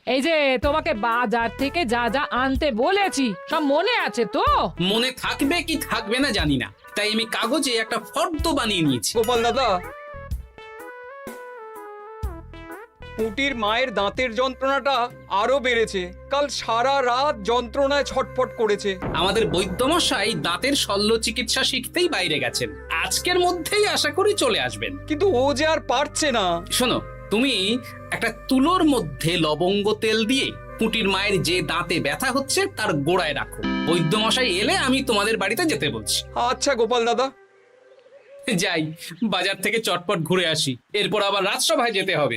এই যে তোমাকে বাজার থেকে যা যা আনতে বলেছি সব মনে আছে তো? মনে থাকবে কি থাকবে না জানি না, তাই আমি কাগজে একটা ফর্দ বানিয়ে নিয়েছি। গোপাল দাদা, পুটির মায়ের দাঁতের যন্ত্রণাটা আরো বেড়েছে। কাল সারা রাত যন্ত্রণায় ছটফট করেছে। আমাদের বৈদ্যমশাই দাঁতের শল্য চিকিৎসা শিখতেই বাইরে গেছেন, আজকের মধ্যেই আশা করি চলে আসবেন। কিন্তু ও যে আর পারছে না। শোনো, তুমি একটা তুলোর মধ্যে লবঙ্গ তেল দিয়ে পুটির মায়ের যে দাঁতে ব্যথা হচ্ছে তার গোড়ায় রাখো। বৈদ্যমশাই এলে আমি তোমাদের বাড়িতে যেতে বলছি। আচ্ছা গোপাল দাদা। যাই, বাজার থেকে চটপট ঘুরে আসি, এরপর আবার রাজসভায় যেতে হবে।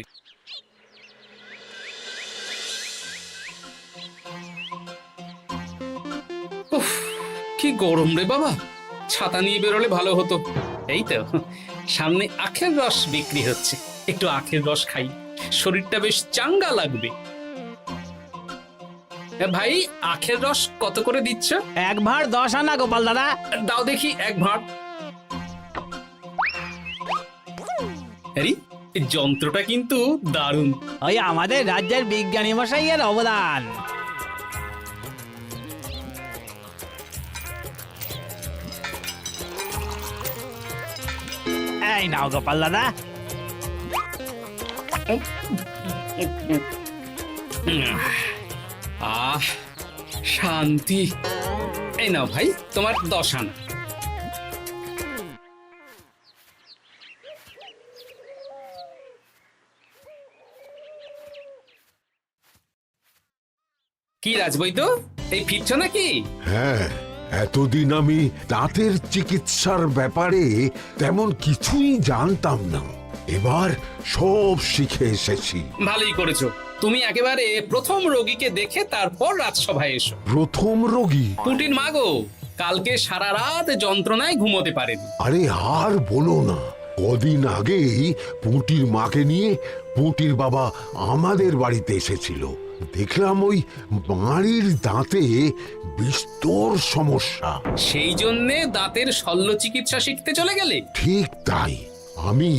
উফ, কি গরম রে বাবা, ছাতা নিয়ে বেরোলে ভালো হতো। এই তো সামনে আখের রস বিক্রি হচ্ছে, একটু আখের রস খাই, শরীরটা বেশ চাঙ্গা লাগবে। ভাই, আখের রস কত করে দিচ্ছ? 1 ভাঁড় 10 আনা গোপাল দাদা। দাও দেখি 1 ভাঁড়। আরে, এই যন্ত্রটা কিন্তু দারুণ। ওই আমাদের রাজ্যের বিজ্ঞানী মশাইয়ের অবদান। এই নাও গোপাল দাদা। আহ, শান্তি। এই নাও ভাই, তোমার 10 আনা। কি রাজবৈদ্য, এই ফিরছ নাকি? হ্যাঁ, এতদিন আমি দাঁতের চিকিৎসার ব্যাপারে তেমন কিছুই জানতাম না, এবার সব শিখে এসেছি। ভালোই করেছো, তুমি একেবারে প্রথম রোগীকে দেখে তারপর রাজসভায় এসো। প্রথম রোগী? পুটির মা গো, কালকে সারা রাত যন্ত্রণায় ঘুমোতে পারেনি। আরে আর বলো না, কদিন আগেই পুঁটির মাকে নিয়ে পুঁটির বাবা আমাদের বাড়িতে এসেছিল। দেখলাম ওই বাড়ির দাঁতে বিস্তর সমস্যা। সেই জন্যে দাঁতের শল্য চিকিৎসা শিখতে চলে গেলে? ঠিক তাই, আমি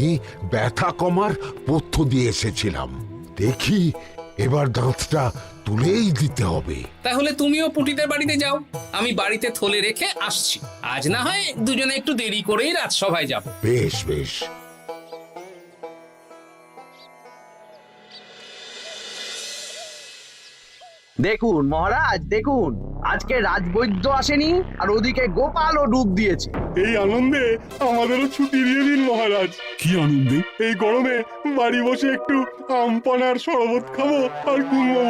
ব্যথা কমার পথ্য দিয়ে এসেছিলাম। দেখি এবার দাঁতটা তুলেই দিতে হবে। তাহলে তুমিও পুটিদের বাড়িতে যাও, আমি বাড়িতে থলে রেখে আসছি। আজ না হয় দুজনে একটু দেরি করেই রাজসভায় যাব। বেশ বেশ। দেখুন মহারাজ, দেখুন আজকে রাজবৈদ্য আসেনি, আর ওদিকে গোপালও ডুব দিয়েছে। এই আনন্দে আমাদেরও ছুটি দিয়ে দিন মহারাজ। কি আনন্দে? এই গরমে বাড়ি বসে একটু আমপানার শরবত খাবো আর ঘুমবো।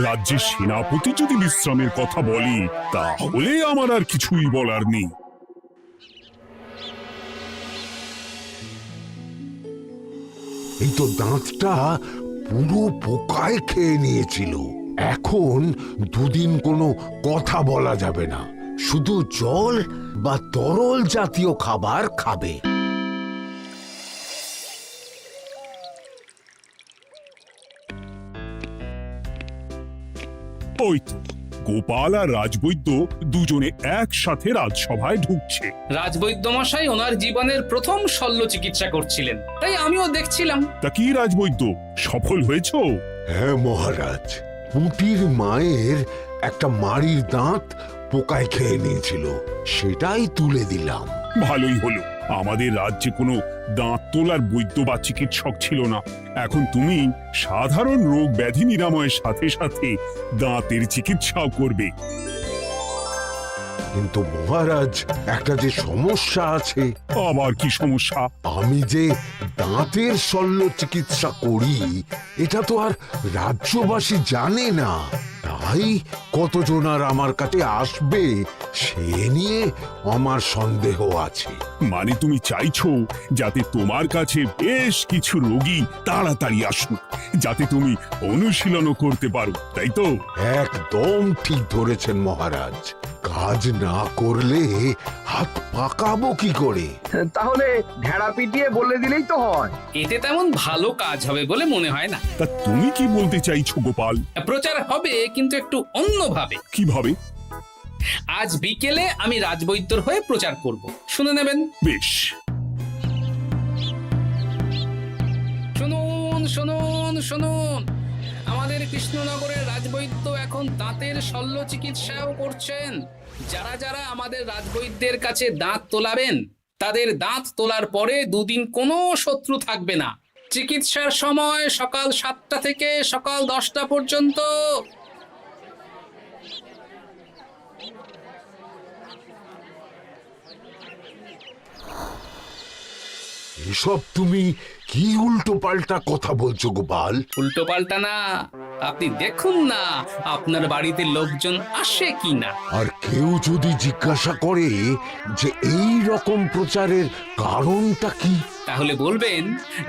রাজ্যের সেনাপতি যদি বিশ্রামের কথা বলি, তাহলে আমার আর কিছুই বলার নেই। এই তো দাঁতটা পুরো পোকায় খেয়ে নিয়েছিল। এখন দুদিন কোনো কথা বলা যাবে না, শুধু জল বা তরল জাতীয় খাবার খাবে। ওই তো গোপাল আর রাজবৈদ্য দুজনে একসাথে রাজসভায় ঢুকছে। রাজবৈদ্য মশাই ওনার জীবনের প্রথম শল্য চিকিৎসা করছিলেন, তাই আমিও দেখছিলাম। তা কি রাজবৈদ্য, সফল হয়েছো? হ্যাঁ মহারাজ, পুঁটির মায়ের একটা মাড়ির দাঁত পোকায় খেয়ে নিয়েছিল, সেটাই তুলে দিলাম। ভালোই হলো, আমাদের রাজ্যে কোনো দাঁত তোলার বৈদ্য বা চিকিৎসক ছিল না। এখন তুমি সাধারণ রোগ ব্যাধি নিরাময়ের সাথে সাথে দাঁতের চিকিৎসাও করবে। কিন্তু মহারাজ, একটা যে সমস্যা আছে। আবার কি সমস্যা? আমি যে দাঁতের শল্য চিকিৎসা করি এটা তো আর রাজ্যবাসী জানে না, তাই কতজন আর আমার কাছে আসবে সে নিয়ে আমার সন্দেহ আছে। মানে তুমি চাইছো যাতে তোমার কাছে বেশ কিছু রোগী তাড়াতাড়ি আসুক, যাতে তুমি অনুশীলনও করতে পারো, তাই তো? একদম ঠিক ধরেছেন মহারাজ, কাজ না করলে হাত পাকাবো কি করে? তাহলে ঢেড়া পিটিয়ে বলে দিলেই তো হয়। এতে তেমন ভালো কাজ হবে বলে মনে হয় না। তা তুমি কি বলতে চাইছো গোপাল? প্রচার হবে, কিন্তু একটু অন্যভাবে। কিভাবে? আজ বিকেলে আমি রাজবৈদ্যর হয়ে প্রচার করব, শুনে নেবেন। বেশ। শুনুন শুনুন শুনুন, আমার আমাদের কৃষ্ণনগরের রাজবৈদ্য এখন দাঁতের শল্য চিকিৎসাও করছেন। যারা যারা আমাদের রাজবৈদ্যের কাছে দাঁত তোলাবেন তাদের দাঁত তোলার পরে দুদিন কোনো শত্রু থাকবে না। চিকিৎসার সময় সকাল 7টা থেকে সকাল 10টা পর্যন্ত। এসব তুমি কি উল্টো পাল্টা কথা বলছো গোপাল? উল্টো পাল্টা না, আপনি দেখুন না আপনার বাড়িতে লোকজন আসে কি না। আর কেউ যদি জিজ্ঞাসা করে যে এই রকম প্রচারের কারণটা কি, তাহলে বলবেন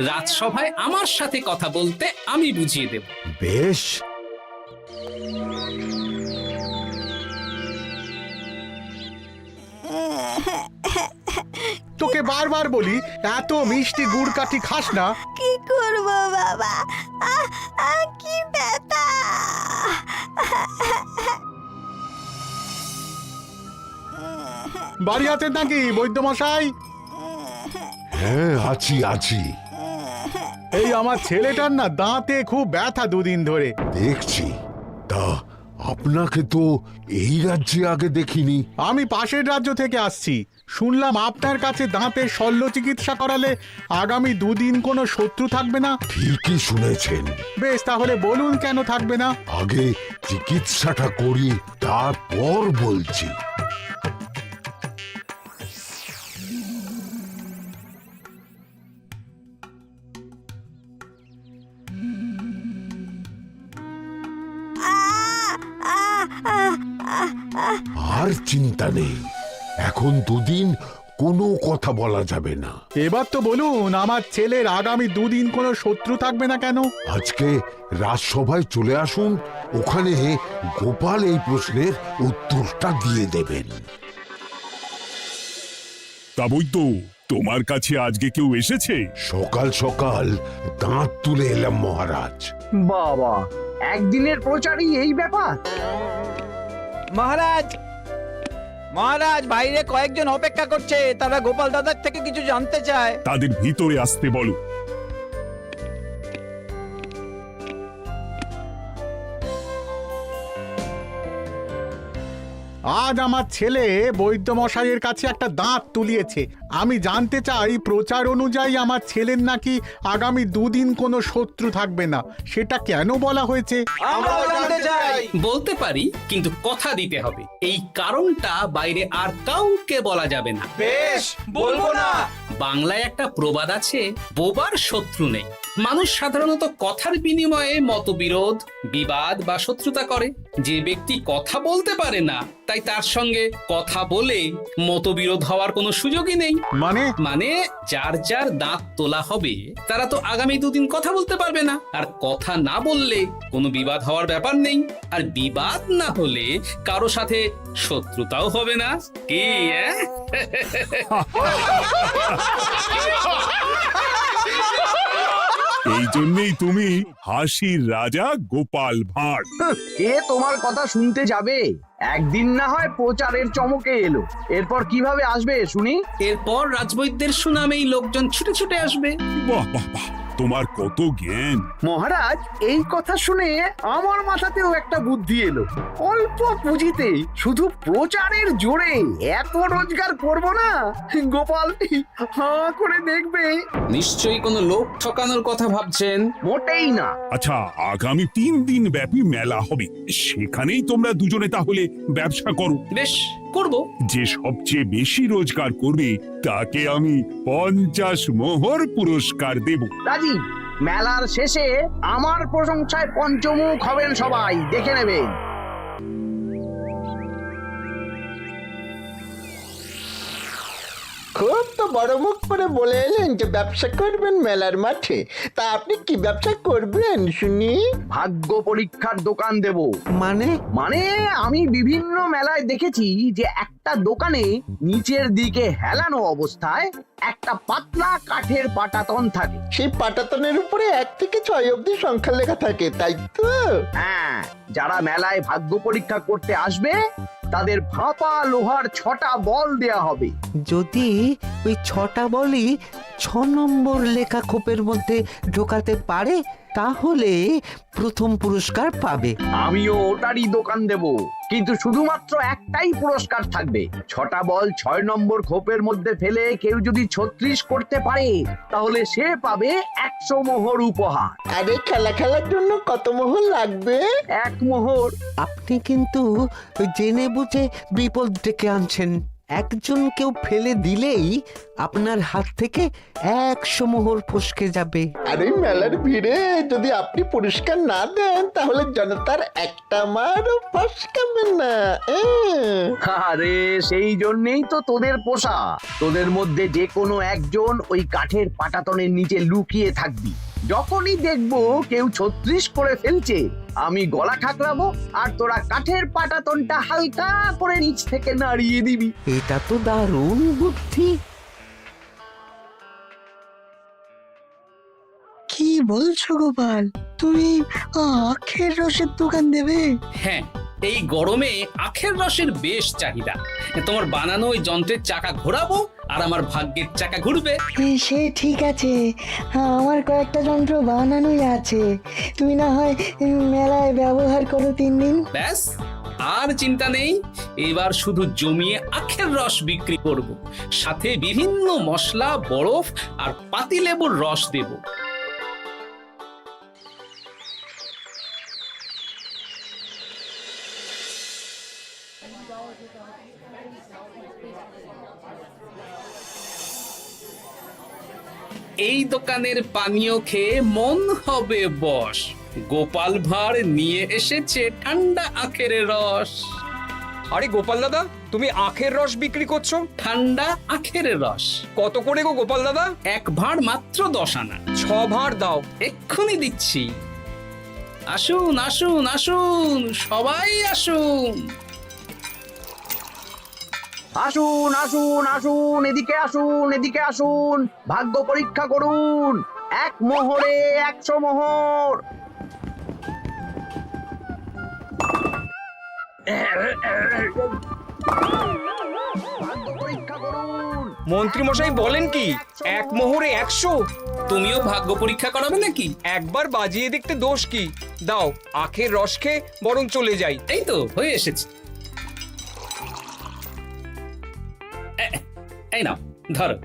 রাজসভায় আমার সাথে কথা বলতে আমি বুঝিয়ে দেব। বেশ। তোকে বারবার বলি এত মিষ্টি গুড় কাঠি খাস না। কি করব বাবা, কি ব্যথা। বাড়ি আছেন নাকি বৈদ্যমশাই? হ্যাঁ, আছি আছি। এই আমার ছেলেটার না দাঁতে খুব ব্যথা দুদিন ধরে। দেখছি। তা আপনাকে তো এই রাজ্যে আগে দেখিনি। আমি পাশের রাজ্য থেকে আসছি। শুনলাম আপনার কাছে দাঁতের শল্য চিকিৎসা করালে আগামী দুদিন কোনো শত্রু থাকবে না। ঠিকই শুনেছেন। বেশ, তাহলে বলুন কেন থাকবে না? আগে চিকিৎসাটা করি, তারপর বলছি। আর চিন্তা নেই, এখন দুদিন কোনো কথা বলা যাবে না। এবার তো বলুন আমার ছেলের আগামী দুদিন কোনো শত্রু থাকবে না কেন? আজকে রাজসভায় চলে আসুন, ওখানে গোপাল এই প্রশ্নের উত্তরটা দিয়ে দেবেন। তা বৈদ্য, তোমার কাছে আজকে কেউ এসেছে? সকাল সকাল দাঁত তুলে এলাম মহারাজ। বাবা, একদিনের প্রচারই এই ব্যাপার? মহারাজ, মহারাজ, বাইরে কয়েকজন অপেক্ষা করছে, তারা গোপাল দাদার থেকে কিছু জানতে চায়। তাদের ভিতরে আসতে বলো। আজ আমার ছেলে বৈদ্যমশাইয়ের কাছে একটা দাঁত তুলিয়েছে। আমি জানতে চাই প্রচার অনুযায়ী আমার ছেলের নাকি আগামী দুদিন কোনো শত্রু থাকবে না, সেটা কেন বলা হয়েছে? বলতে পারি, কিন্তু কথা দিতে হবে। এই কারণটা বাইরে আর কাউকে বলা যাবে না। বেশ, বলবো না। বাংলায় একটা প্রবাদ আছে, বোবার শত্রু নেই। মানুষ সাধারণত কথার বিনিময়ে মতবিরোধ, বিবাদ বা শত্রুতা করে। যে ব্যক্তি কথা বলতে পারে না, তাই তার সঙ্গে কথা বলে মতবিরোধ হওয়ার কোনো সুযোগই নেই। মানে যার যার দাঁত তোলা হবে তারা তো আগামী দুদিন কথা বলতে পারবে না। আর কথা না বললে কোনো বিবাদ হওয়ার ব্যাপার নেই। আর বিবাদ না হলে কারো সাথে শত্রুতাও হবে না। কি এই জন্যই তুমি হাসির রাজা গোপাল ভাঁড়। কে তোমার কথা শুনতে যাবে? একদিন না হয় প্রচারের চমকে এলো, এরপর কিভাবে আসবে শুনি? এরপর রাজবৈদ্যের সুনামেই লোকজন ছুটে ছুটে আসবে। বাহ বাহ বাহ, তোমার কত জ্ঞান! মহারাজ, এই কথা শুনে আমার মাথাতেও একটা বুদ্ধি এলো। অল্প পুঁজিতে শুধু প্রচারের জোরে এত রোজগার করব না, গোপাল হাঁ করে দেখবে। নিশ্চয়ই কোনো লোক ঠকানোর কথা ভাবছেন। মোটেই না। আচ্ছা, আগামী 3 দিন ব্যাপী মেলা হবে, সেখানেই তোমরা দুজনে তাহলে ব্যবসা করো। বেশ, করব। যে সবচেয়ে বেশি রোজগার করবে তাকে আমি 50 মোহর পুরস্কার দেব। রাজি। মেলার শেষে আমার প্রশংসায় পঞ্চমুখ হবেন সবাই, দেখে নেবেন। খুব তো বড় মুখ করে বলে এলেন যে ব্যবসা করবেন মেলার মাঠে। তা আপনি কি ব্যবসা করবেন শুনি? ভাগ্য পরীক্ষার দোকান দেব। মানে আমি বিভিন্ন মেলায় দেখেছি যে একটা দোকানে নিচের দিকে হেলানো অবস্থায় একটা পাতলা কাঠের পাটাতন থাকে। সেই পাটাতনের উপরে 1 থেকে 6 অবধি সংখ্যা লেখা থাকে, তাই তো? হ্যাঁ, যারা মেলায় ভাগ্য পরীক্ষা করতে আসবে তাদের ফাঁপা লোহার 6টা বল দেয়া হবে। যদি ওই 6টা বলই নম্বর লেখা খোপের মধ্যে ঢোকাতে পারে তাহলে প্রথম পুরস্কার পাবে। আমিও ওটারই দোকান দেব, কিন্তু শুধুমাত্র একটাই পুরস্কার থাকবে। 6টা বল 6 নম্বর খোপের মধ্যে ফেলে কেউ যদি 36 করতে পারে তাহলে সে পাবে 100 মোহর উপহার। আরে খেলার জন্য কত মোহর লাগবে? 1 মোহর। আপনি কিন্তু জেনে বুঝে বিপদ ডেকে আনছেন। একজন কেউ ফেলে দিলেই আপনার হাত থেকে 100 মোহর ফসকে যাবে। আরে মেলার ভিড়ে যদি আপনি পুরস্কার না দেন তাহলে জনতার একটা মারও ফসকাবে না। আরে সেই জন্যই তো তোদের পোষা। তোদের মধ্যে যে কোনো একজন ওই কাঠের পাটাতনের নিচে লুকিয়ে থাকবি। যখনই দেখবো কেউ 36 করে ফেলছে আমি গলা খাকলাবো আর তোরা কাঠের পাটাতনটা হালকা করে নিচ থেকে নাড়িয়ে দিবি। এটা তো দারুণ বুদ্ধি। কি বলছো গোপাল, তুমি আখের রসের দোকান দেবে? হ্যাঁ, এই গরমে আখের রসের বেশ চাহিদা। তোমার বানানো ওই যন্ত্রের চাকা ঘোরাবো আর আমার ভাগ্যের চাকা ঘুরবে। সে ঠিক আছে, আমার কয়েকটা যন্ত্র বানানোই আছে। তুমি না হয় মেলায় ব্যবহার করো 3 দিন। ব্যাস, আর চিন্তা নেই। এবার শুধু জমিয়ে আখের রস বিক্রি করব, সাথে বিভিন্ন মশলা, বরফ আর পাতিলেবুর রস দেব। এই দোকানের পানীয় খেয়ে মন হবে বশ। গোপাল ভাঁড় নিয়ে এসেছে ঠান্ডা আখের রস। আরে গোপাল দাদা, তুমি আখের রস বিক্রি করছো? ঠান্ডা আখের রস কত করে গো গোপাল দাদা? 1 ভাঁড় মাত্র 10 আনা। 6 ভাঁড় দাও। এক্ষুনি দিচ্ছি। আসুন আসুন আসুন, সবাই আসুন। আসুন আসুন আসুন, এদিকে আসুন, এদিকে আসুন, ভাগ্য পরীক্ষা করুন। 1 মোহরে 100 মোহর। ভাগ্য পরীক্ষা করুন। মন্ত্রী মশাই বলেন কি 1 মোহরে 100? তুমিও ভাগ্য পরীক্ষা করাবে নাকি? একবার বাজিয়ে দেখতে দোষ কি? দাও, আখের রস খেয়ে বরং চলে যাই। এই তো হয়ে এসেছে। এই নাও, ধরো।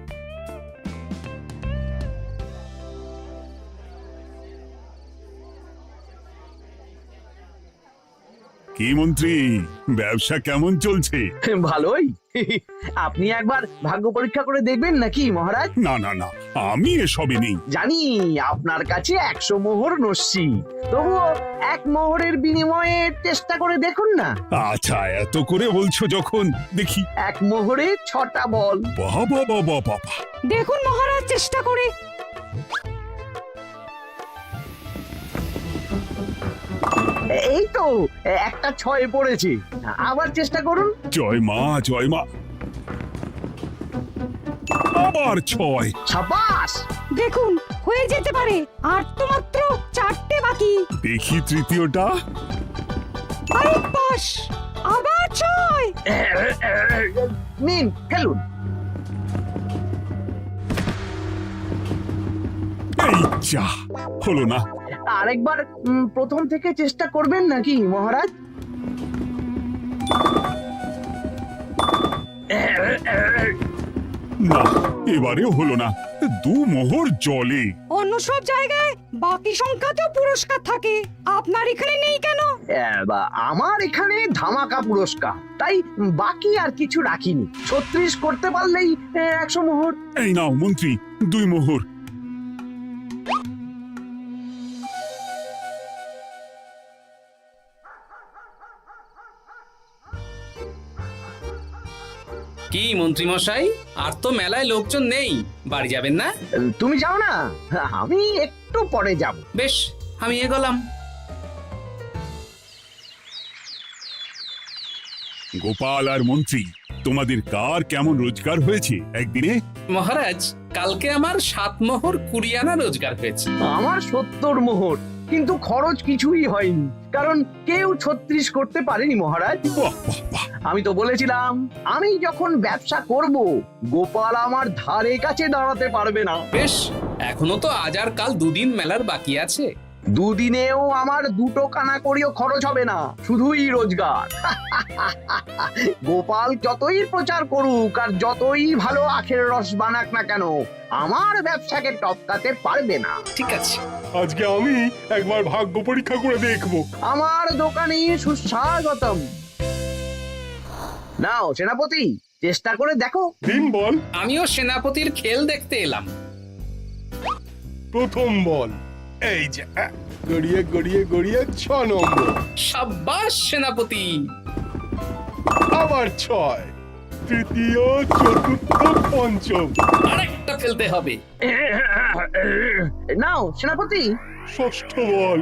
কি মন্ত্রী, ব্যবসা কেমন চলছে? ভালোই। আপনি একবার ভাগ্য পরীক্ষা করে দেখবেন নাকি মহারাজ? না না না, আমি এসবে নেই। জানি আপনার কাছে 100 মোহর নস্যি, তবুও 1 মোহরের বিনিময়ে চেষ্টা করে দেখুন না। আচ্ছা, এত করে বলছো যখন, দেখি। 1 মোহরে 6টা বল। বাবা বাবা বাবা, দেখুন মহারাজ চেষ্টা করে। এই তো একটা 6 পড়েছে, আবার চেষ্টা করুন। জয় মা জয় মা। আবার 6। সাবাস। দেখুন হয়ে যেতে পারে, আর তো মাত্র 4টে বাকি। দেখি তৃতীয়টা। আরে পাস, আবার 6। নিন খেলুন। এই যা, হলো না। আরেকবার প্রথম থেকে চেষ্টা করবেন নাকি মহারাজ? না, এবারেও হলো না। 2 মোহর জলে। অন্য সব জায়গায় বাকি সংখ্যাতেও পুরস্কার থাকে, আপনার এখানে নেই কেন? আমার এখানে ধামাকা পুরস্কার, তাই বাকি আর কিছু রাখিনি। 36 করতে পারলেই 100 মোহর। এই নাও মন্ত্রী, 2 মোহর। কি মন্ত্রী মশাই, আর তো মেলায় লোকজন নেই, বাড়ি যাবেন না? তুমি যাও না, আমি একটু পরে যাব। বেশ, আমি এগোলাম। গোপাল আর মন্ত্রী, তোমাদের কার কেমন রোজগার হয়েছে একদিনে? মহারাজ, কালকে আমার 7 মোহর 20 আনা রোজগার হয়েছে। আমার 70 মোহর, কিন্তু খরচ কিছুই হয়নি, কারণ কেউ 36 করতে পারেনি মহারাজ। বাহ বাহ বাহ, আমি তো বলেছিলাম আমি যখন ব্যবসা করব গোপাল আমার ধারে কাছে দাঁড়াতে পারবে না। বেশ, এখনো তো আজ আর কাল দুদিন মেলার বাকি আছে। দুদিনেও আমার দুটো কানা করিও খরচ হবে না, শুধুই রোজগার। গোপাল যতই প্রচার করুক আর যতই ভালো আখের রস বানাক না কেন, আমার ব্যবসাকে টপকাতে পারবে না। ঠিক আছে, আজকে আমি একবার ভাগ্য পরীক্ষা করে দেখবো। আমার দোকানে সুস্বাগতম। নাও সেনাপতি, চেষ্টা করে দেখো। দিন বল। আমিও সেনাপতির খেল দেখতে এলাম। প্রথম বল, এই যে গড়িয়ে গড়িয়ে গড়িয়ে 6 নম্বর। সাব্বাস সেনাপতি। আবার 6, তৃতীয়, চতুর্থ, পঞ্চম। আরেকটা ফেলতে হবে। নাও সেনাপতি। ষষ্ঠ বল,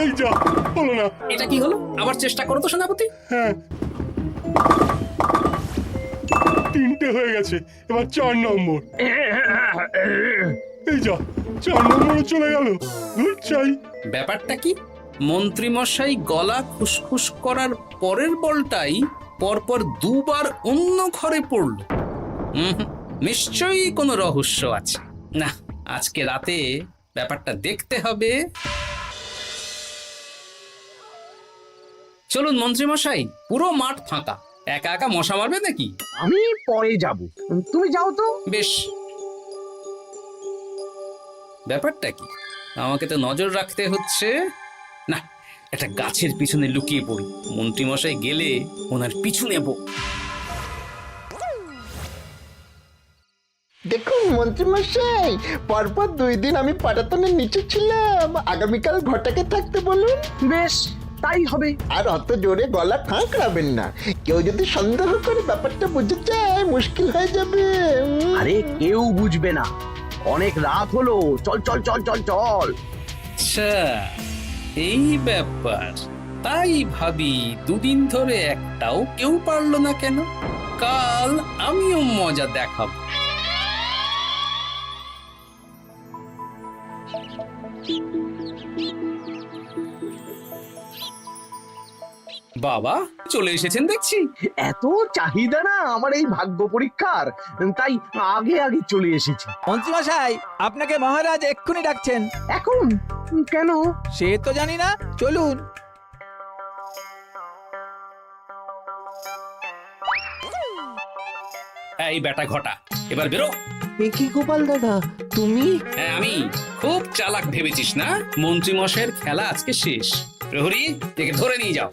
এই যা, হলো না। এটা কি হলো? আবার চেষ্টা করো তো সেনাপতি। হ্যাঁ, 3টে হয়ে গেছে, এবার 4 নম্বর। এই যা, 4 নম্বরে চলে গেল। চাই ব্যাপারটা কি? মন্ত্রী মশাই গলা খুসখুস করার পরের বলটাই পরপর দুবার অন্য ঘরে পড়ল। নিশ্চয়ই কোনো রহস্য আছে। না, আজকে রাতে ব্যাপারটা দেখতে হবে। চলুন মন্ত্রী মশাই, পুরো মাঠ ফাঁকা, একা একা মশা মারবে নাকি? আমি পরে যাব, তুমি যাও তো। বেশ। ব্যাপারটা কি? আমাকে তো নজর রাখতে হচ্ছে। না, একটা গাছের পিছনে লুকিয়ে পড়ি, মন্ত্রী মশাই গেলে ওনার পিছু নেব। দেখুন মন্ত্রীমশাই, পরপর 2 দিন আমি পাটাতনের নিচে ছিলাম। আগামীকাল ঘটাকে থাকতে বলুন। বেশ, তাই হবে। আর অত জোরে গলা ঠাঁকড়াবেন না, কেউ যদি সন্দেহ করে ব্যাপারটা বুঝে যায় মুশকিল হয়ে যাবে। আরে কেউ বুঝবে না, অনেক রাত হলো, চল চল চল চল চল। আচ্ছা, এই ব্যাপার। তাই ভাবি 2 দিন ধরে একটাও কেউ পারলো না কেন? কাল আমিও মজা দেখাবো। বাবা চলে এসেছেন দেখছি। এত চাহিদা না আমার এই ভাগ্য পরীক্ষার, তাই আগে আগে চলে এসেছি। মন্ত্রীমশাই, আপনাকে মহারাজ এক্ষুনি ডাকছেন। এখন কেন? সে তো জানি না, চলুন। এই বেটা ঘটা, এবার বেরো। এ কি গোপাল দাদা, তুমি? হ্যাঁ আমি। খুব চালাক ভেবেছিস না? মন্ত্রী মশাইয়ের খেলা আজকে শেষ। প্রহরী, একে ধরে নিয়ে যাও।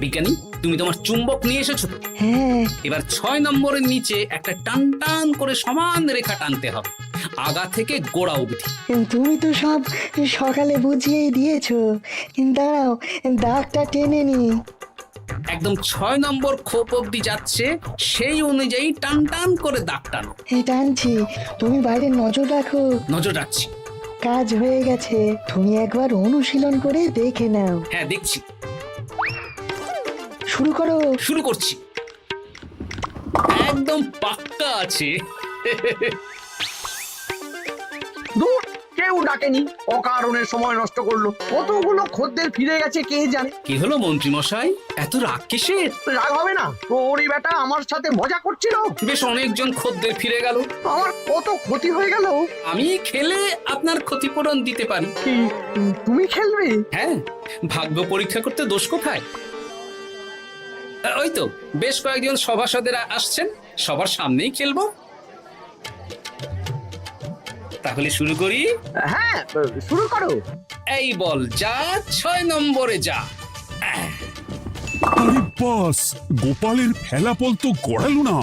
বিজ্ঞানী, তুমি তোমার চুম্বক নিয়ে এসেছো তো? হ্যাঁ, এবার 6 নম্বরের নিচে একটা টান টান করে সমান রেখা টানতে হবে, আগা থেকে গোড়া অবধি। তুমি তো সব সকালে বুঝিয়েই দিয়েছো। দাঁড়াও, দাগটা টেনে নি। একদম 6 নম্বর খোপ অবধি যাচ্ছে, সেই অনুযায়ী টান টান করে দাগ টানো। টানছি, তুমি বাইরে নজর রাখো। নজর রাখছি। কাজ হয়ে গেছে, তুমি একবার অনুশীলন করে দেখে নাও। হ্যাঁ দেখছি। শুরু করো। শুরু করছি। একদম পাক্কা আছে। দূর, কেউ ডাকেনি, অকারণে সময় নষ্ট করলো। কতগুলো খদ্দের ফিরে গেছে কে জানে। কি হলো মন্ত্রী মশাই, এত রাগ কিসের? রাগ হবে না, ওরই বেটা আমার সাথে মজা করছিল। বেশ অনেকজন খদ্দের ফিরে গেল, আমার কত ক্ষতি হয়ে গেল। আমি খেলে আপনার ক্ষতিপূরণ দিতে পারি। কি, তুমি খেলবে? হ্যাঁ, ভাগ্য পরীক্ষা করতে দোষ কোথায়? ওই তো বেশ কয়েকজন সভাসদেরা আসছেন, সবার সামনেই খেলবো। তাহলে শুরু করি। হ্যাঁ, শুরু করো। এই বল যা, 6 নম্বরে যা। আরে বাস, গোপালের ফেলাপল তো গড়ালো না,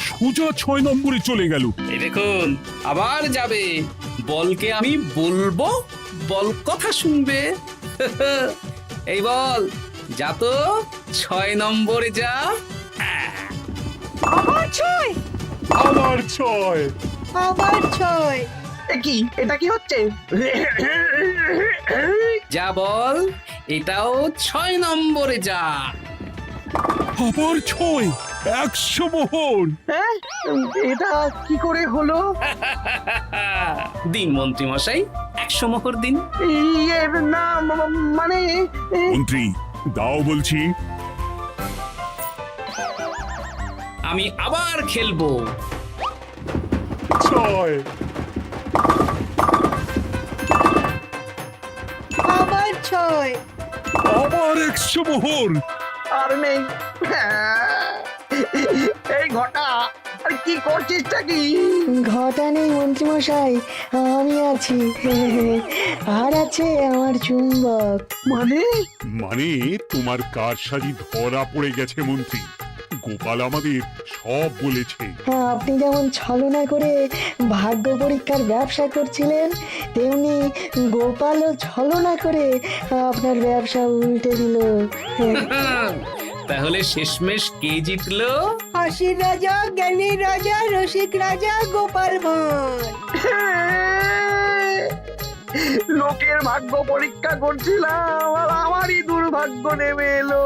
সোজা 6 নম্বরে চলে গেল। এই দেখুন, আবার যাবে। বলকে আমি বলবো, বল কথা শুনবে। এই বল যা তো, 6 নম্বরে যা। আবার 6, আবার 6। আবার 6। কি, এটা কি হচ্ছে? যা বল, এটাও 6 নম্বরে যা। আবার 6। 100 মোহর। হ্যাঁ এটা কি করে হলো? দিন মন্ত্রী মশাই 100 মোহর দিন। ইয়ে না মানে মন্ত্রী দাও বলছি। আমি আবার খেলবো। 6 আবার 6। আবার 100 মোহর। আর নেই। এই ঘটা আর কি করছিসটা কি? ঘটা নেই মন্ত্রীমশাই, আমি আছি। আর আছে আমার চুম্বক। মানে মানে তোমার কারসাজি ধরা পড়ে গেছে মন্ত্রী। গোপাল আমাদের সব বলেছে। হ্যাঁ, আপনি যেমন ছলনা করে ভাগ্য পরীক্ষার ব্যবসা করছিলেন, তেমনি গোপালও ছলনা করে আপনার ব্যবসা উল্টে দিল। তাহলে শেষমেশ কে জিতলো? হাসির রাজা, জ্ঞানীর রাজা, রসিক রাজা গোপাল ভাঁড়। লোকের ভাগ্য পরীক্ষা করছিলাম আর আমারই দুর্ভাগ্য নেমে এলো।